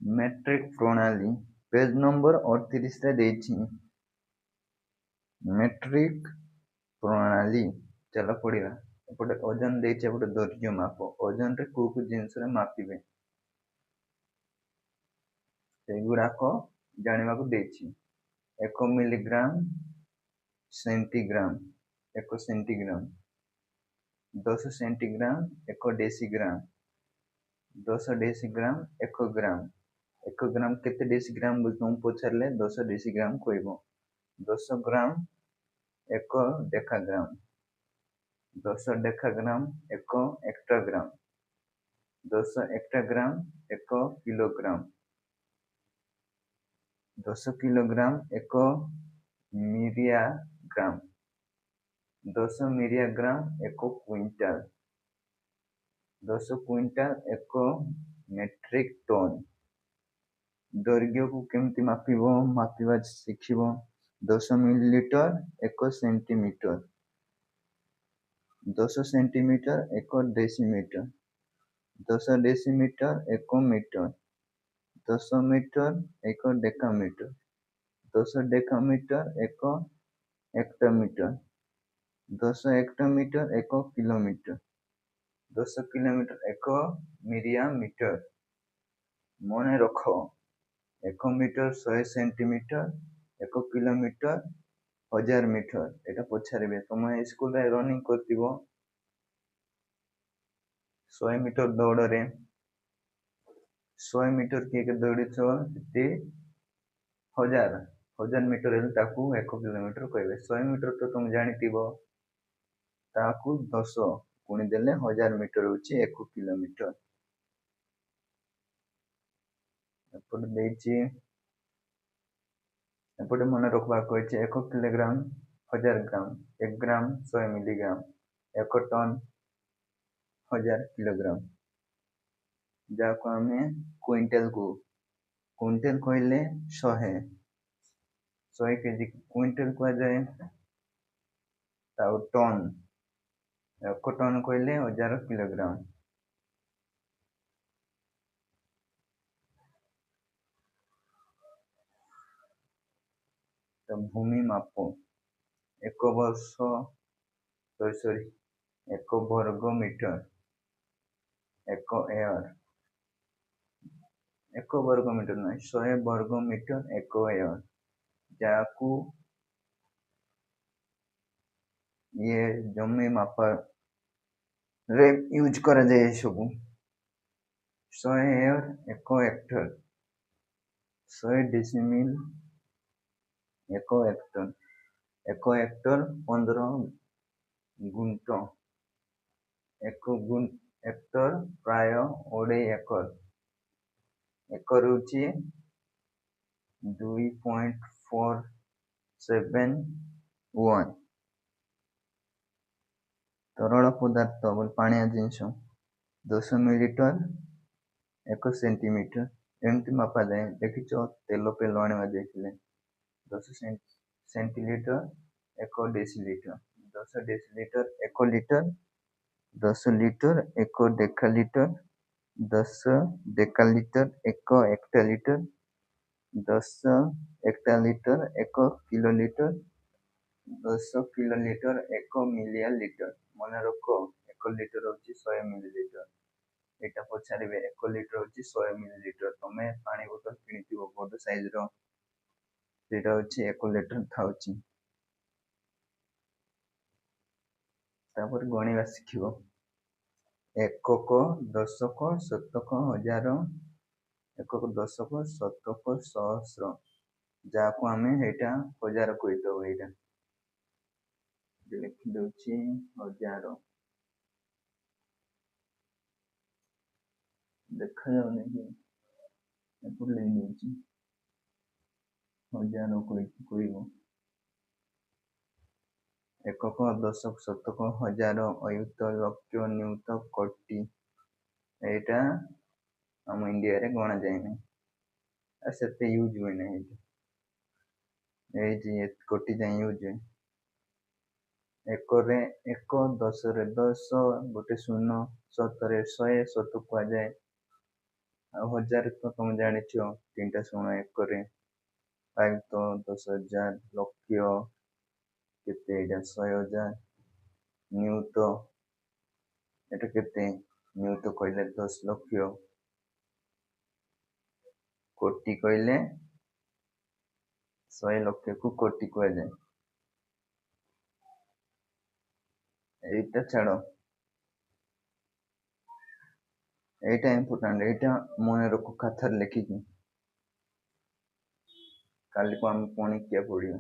Metric प्रणाली page number 38 रे देछि। मेट्रिक प्रणाली चलो पढ़िबा। एपटे ओजन देछि, एपटे दैर्घ्य माप। ओजन रे को जिनिस रे मापिबे सेगुड़ाक जानिबा को देछि। 1 milligram centigram 1 centigram, 10 centigram 1 decigram, 10 decigram 1 gram. 1 gram केते डेसीग्राम तुम पचारे 10 डेसीग्राम कहब। 10 gram 1 decagram, 10 decagram 1 hectogram, 10 hectogram 1 kilogram, 10 kilogram 1 myriagram, 10 myriagram 1 quintal, 10 quintal 1 metric tonne. दैर्घ्य को केमती मापिबा शिखिब। 10 millilitre 1 centimetre, 10 centimetre 1 decimetre, 10 decimetre 1 metre, 10 metre 1 decametre, 10 decametre 1 hectometre, 10 hectometre 1 kilometre, 10 kilometre 1 मिरियामीटर। मन रख 1 मीटर 100 सेंटीमीटर, 1 किलोमीटर 1000 मीटर। एटा पछारे तुम school रे running करथिबो 100 metre दौड़ रे 100 मीटर किए दौड़ीछ से 1000 मीटर हेल्ले ताकू 1 किलोमीटर कहबे। 100 मीटर तो तुम जानिथिबो ताकू 10 गुणी देले 1000 मीटर होची 1 किलोमीटर। एपटे मन रखबा कहछि 1 किलोग्राम 1000 ग्राम, 1 ग्राम 100 मिलीग्राम, 1 टन 1000 किलोग्राम। जाको आमे क्विंटल को क्विंटल कहले 100 केजी क्विंटल कह जाए। टन 1 टन कहले 1000 किलोग्राम। तो भूमि माप 1 वर्ष 1 वर्ग मीटर 1 एयर 1 वर्ग मीटर ना 100 वर्ग मीटर 1 एयर। जाकू ये जमी मापा रे यूज करा जाए सब। 100 air 1 Hector, 100 डेसिमिल 1 Hector, 1 Hector 15 गुंट, 1 Hector प्राय 2.5 एकर। एकर होची 2.471। तरल पदार्थ पानिया जिनस 10 मिलीलीटर 1 सेंटीमीटर एमती मापा जाए। देखिच तेल पेल आने जाए 10 centilitre 1 decilitre, 10 decilitre 1 litre, 10 litre 1 डेकालीटर, 10 डेकालीटर 1 हेक्टालीटर, 10 हेक्टालीटर 1 kilolitre, 10 kilolitre 1 मिलियलीटर। मन रख 1 लीटर होची 100 मिलीलीटर। एटा पछारे 1 लीटर होची 100 मिलीलीटर। तमे पानी बोतल किनिथिबो बड़ साइज रो सेटा होची 1 लीटर थाउची। तापर गणिबा शिखिबो एकक, दशक, शतक, हजार, एकक, दशक, शतक, सहस्र। जाको आमे एटा हजार कहितो। एटा लिखि दउची हजार। देखा जाउनी कि एपट लिखि दउची हजार कहबो। एकक, दशक, शतक, हजार, अयुत, लक्ष, नियुत, कोटी। एटा हम इंडिया रे गणा जाए ना सेते यूज हुए ना। कोटी जाए यूज हुए। 1 रे 1, 10 रे 10, गोटे 0, 7 रे 100 शत कह जाए। ଆଉ ହଜାର ତ ତମେ ଜାଣିଛ, ତିନିଟା ଶୂନ ଏକରେ। ଫାଇଭ ତ 10,000, ଲକ୍ଷ କେତେ, ଏଇଟା 100,000। ନିୟୁତ ଏଟା କେତେ, ନିୟୁତ କହିଲେ 10,00,000। କୋଟି କହିଲେ 100,00,000କୁ କୋଟି କୁହାଯାଏ। ଏଇଟା ଛାଡ, ଏଇଟା ଇମ୍ପୋର୍ଟାଣ୍ଟ, ଏଇଟା ମନେ ରଖ ଖାତାରେ ଲେଖିକି, କାଲିକୁ ଆମେ ପୁଣି କିଏ ପଢିବା।